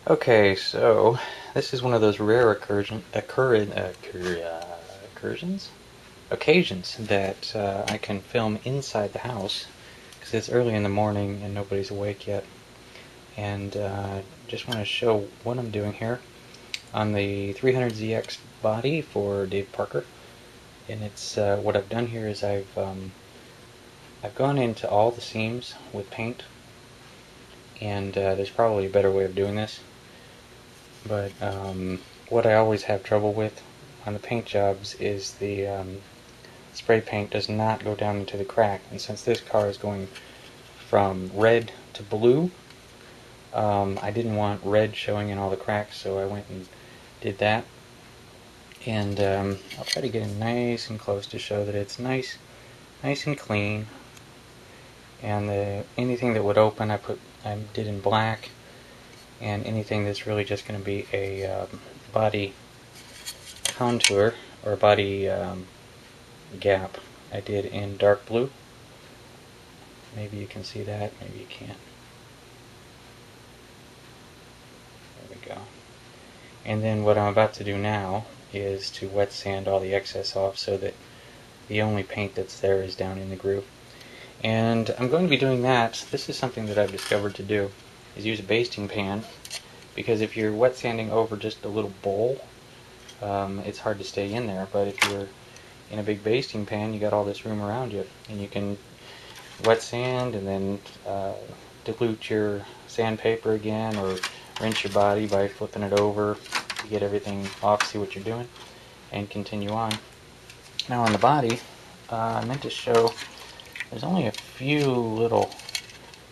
Okay, so this is one of those rare occasions that I can film inside the house because it's early in the morning and nobody's awake yet. And just want to show what I'm doing here on the 300ZX body for Dave Parker. And it's what I've done here is I've gone into all the seams with paint, and there's probably a better way of doing this. But what I always have trouble with on the paint jobs is the spray paint does not go down into the crack. And since this car is going from red to blue, I didn't want red showing in all the cracks, so I went and did that. And I'll try to get in nice and close to show that it's nice and clean. And anything that would open, I did in black. And anything that's really just going to be a body contour or body gap, I did in dark blue. Maybe you can see that, maybe you can't. There we go. And then what I'm about to do now is to wet sand all the excess off so that the only paint that's there is down in the groove. And I'm going to be doing that. This is something that I've discovered to do, is use a basting pan, because if you're wet sanding over just a little bowl, it's hard to stay in there. But if you're in a big basting pan, you got all this room around you, and you can wet sand and then dilute your sandpaper again, or rinse your body by flipping it over to get everything off, see what you're doing, and continue on. Now on the body, I meant to show there's only a few little,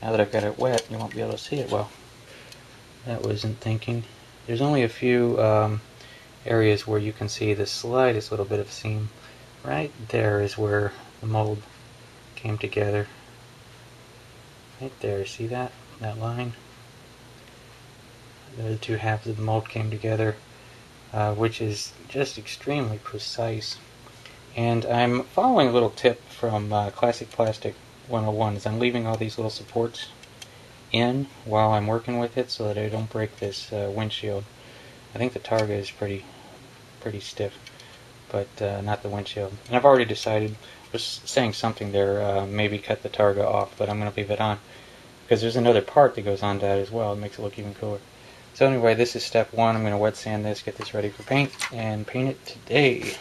now that I've got it wet, you won't be able to see it well. That wasn't thinking. There's only a few areas where you can see the slightest little bit of seam. Right there is where the mold came together. Right there, see that? That line? The two halves of the mold came together, which is just extremely precise. And I'm following a little tip from Classic Plastic 101, is I'm leaving all these little supports in while I'm working with it so that I don't break this windshield. I think the Targa is pretty stiff, but not the windshield. And I've already decided, I was saying something there, maybe cut the Targa off, but I'm going to leave it on because there's another part that goes on that as well. It makes it look even cooler. So anyway, this is step one. I'm going to wet sand this, get this ready for paint, and paint it today.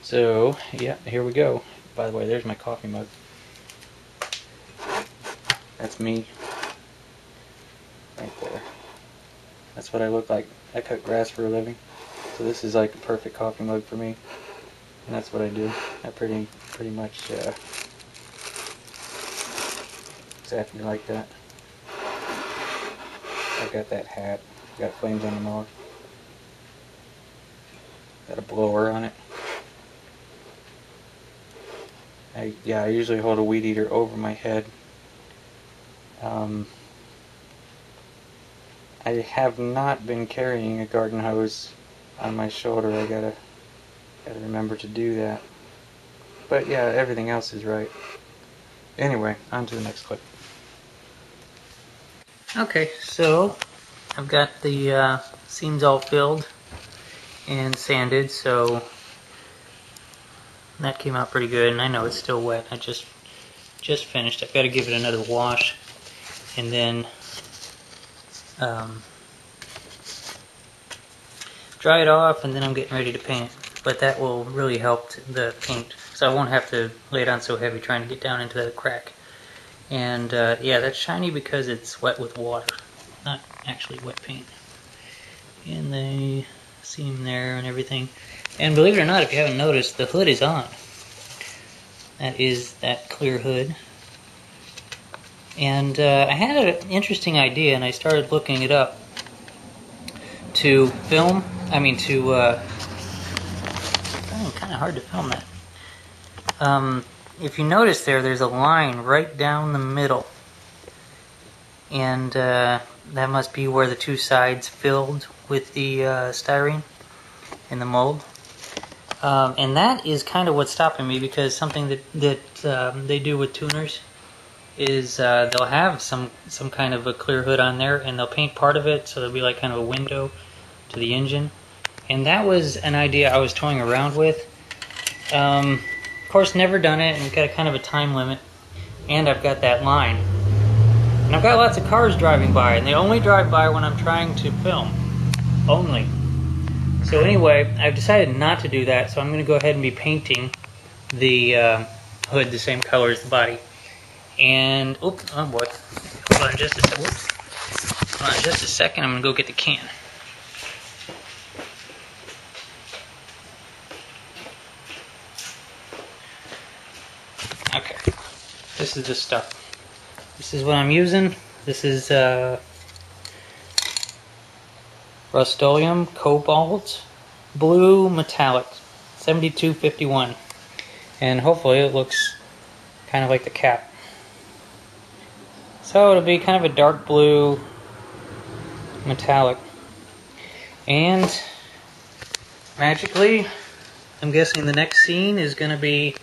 So, yeah, here we go. By the way, there's my coffee mug. That's me. Right there. That's what I look like. I cut grass for a living. So this is like a perfect coffee mug for me. And that's what I do. I pretty much exactly like that. I've got that hat. Got flames on the mower. Got a blower on it. I usually hold a weed eater over my head. I have not been carrying a garden hose on my shoulder. I gotta remember to do that. But yeah, everything else is right. Anyway, on to the next clip. Okay, so I've got the seams all filled and sanded, so that came out pretty good. And I know it's still wet. I just finished. I've got to give it another wash, and then dry it off, and then I'm getting ready to paint it. But that will really help the paint, so I won't have to lay it on so heavy trying to get down into that crack. And yeah, that's shiny because it's wet with water, not actually wet paint. And the seam there and everything. And believe it or not, if you haven't noticed, the hood is on. That is that clear hood. And I had an interesting idea, and I started looking it up. To film, kind of hard to film that. If you notice there's a line right down the middle. And that must be where the two sides filled with the styrene in the mold. And that is kind of what's stopping me, because something that they do with tuners is they'll have some kind of a clear hood on there, and they'll paint part of it so there'll be like kind of a window to the engine. And that was an idea I was toying around with. Of course, never done it, and got a kind of a time limit. And I've got that line. And I've got lots of cars driving by, and they only drive by when I'm trying to film. Only. So anyway, I've decided not to do that, so I'm going to go ahead and be painting the hood the same color as the body. And, oops, oh boy. Hold on just a second. Whoops. Hold on just a second, I'm going to go get the can. Okay, this is the stuff. This is what I'm using. This is Rust-Oleum Cobalt Blue Metallic 7251, and hopefully it looks kind of like the cap. So it'll be kind of a dark blue metallic, and magically, I'm guessing the next scene is going to be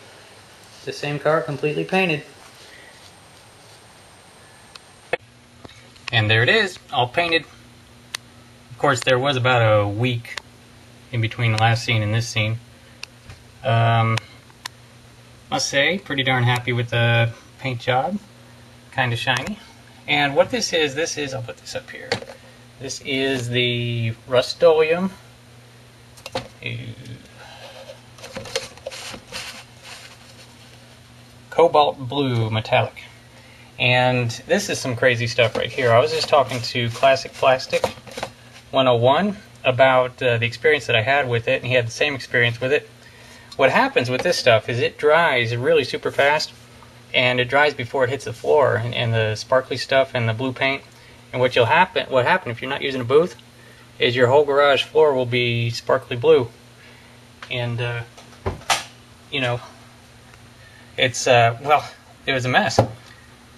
the same car completely painted. And there it is, all painted. Of course, there was about a week in between the last scene and this scene. Must say, pretty darn happy with the paint job. Kind of shiny. And what this is, I'll put this up here. This is the Rust-Oleum Cobalt Blue Metallic. And this is some crazy stuff right here. I was just talking to Classic Plastic 101 about the experience that I had with it, and he had the same experience with it. What happens with this stuff is it dries really super fast, and it dries before it hits the floor, and the sparkly stuff and the blue paint. And what happen if you're not using a booth is your whole garage floor will be sparkly blue. And you know, it's well, it was a mess.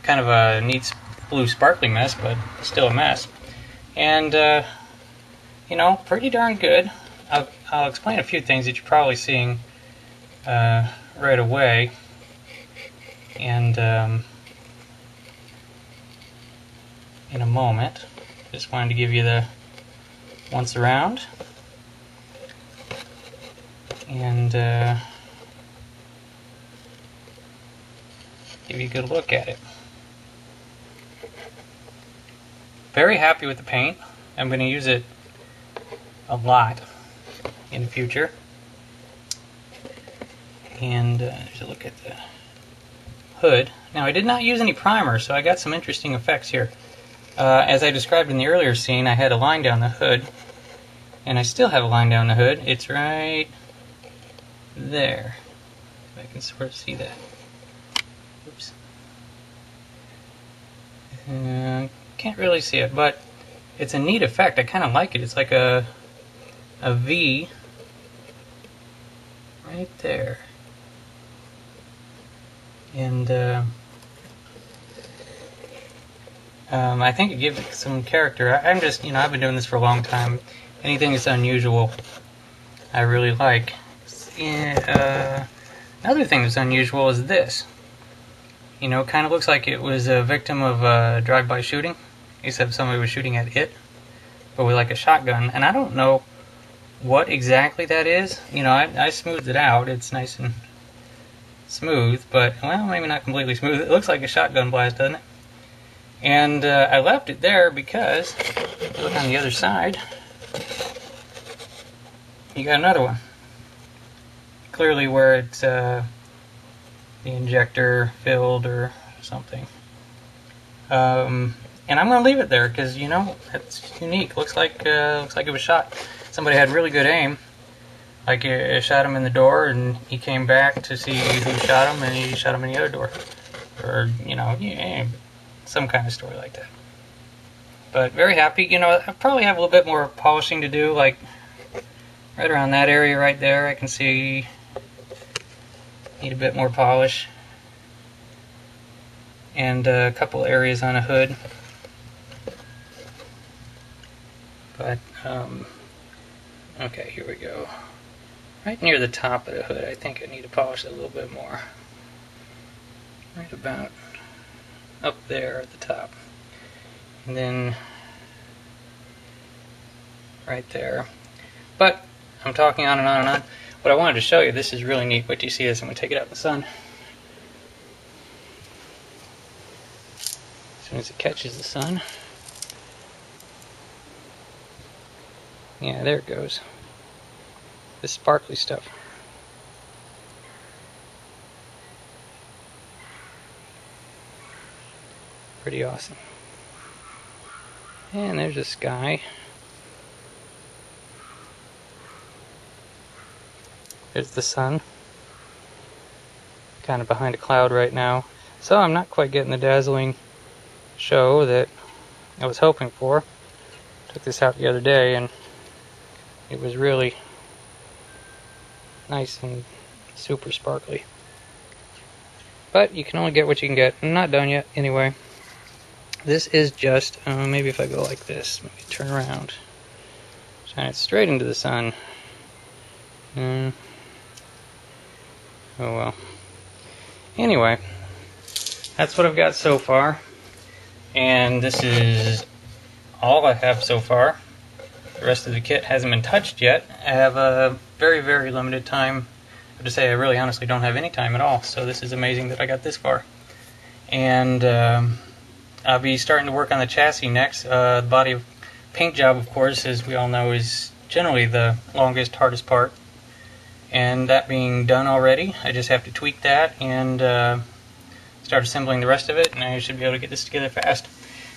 Kind of a neat blue sparkly mess, but still a mess. And you know, pretty darn good. I'll explain a few things that you're probably seeing right away. And in a moment, just wanted to give you the once around and give you a good look at it. Very happy with the paint. I'm going to use it a lot in the future. And there's a look at the hood. Now, I did not use any primer, so I got some interesting effects here. As I described in the earlier scene, I had a line down the hood, and I still have a line down the hood. It's right there. If I can sort of see that. Oops. Can't really see it, but it's a neat effect. I kind of like it. It's like a V right there. And I think it gives it some character. I'm just, you know, I've been doing this for a long time. Anything that's unusual, I really like. Another thing that's unusual is this. You know, it kind of looks like it was a victim of a drive-by shooting, except somebody was shooting at it, but with like a shotgun. And I don't know what exactly that is. You know, I smoothed it out. It's nice and smooth, but, well, maybe not completely smooth. It looks like a shotgun blast, doesn't it? And I left it there because, if you look on the other side, you got another one. Clearly where it's the injector filled or something. And I'm going to leave it there because, you know, it's unique. Looks like it was shot. Somebody had really good aim. Like, it shot him in the door, and he came back to see who shot him, and he shot him in the other door. Or, you know, yeah, some kind of story like that. But very happy. You know, I probably have a little bit more polishing to do, like right around that area right there. I can see need a bit more polish. And a couple areas on a hood. But, okay, here we go. Right near the top of the hood, I think I need to polish it a little bit more. Right about up there at the top. And then right there. But I'm talking on and on and on. What I wanted to show you, this is really neat. Wait till you see this. I'm going to take it out in the sun. As soon as it catches the sun. Yeah, there it goes. This sparkly stuff. Pretty awesome. And there's the sky. There's the sun. Kind of behind a cloud right now. So I'm not quite getting the dazzling show that I was hoping for. Took this out the other day and it was really nice and super sparkly. But you can only get what you can get. I'm not done yet anyway. This is just, maybe if I go like this, maybe turn around. Shine it straight into the sun. Oh well. Anyway, that's what I've got so far. And this is all I have so far. The rest of the kit hasn't been touched yet. I have a very, very limited time. I have to say I really honestly don't have any time at all. So this is amazing that I got this far. And I'll be starting to work on the chassis next. The body paint job, of course, as we all know, is generally the longest, hardest part. And that being done already, I just have to tweak that and start assembling the rest of it, and I should be able to get this together fast.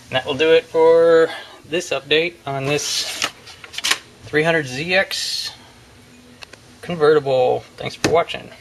And that will do it for this update on this 300ZX convertible. Thanks for watching.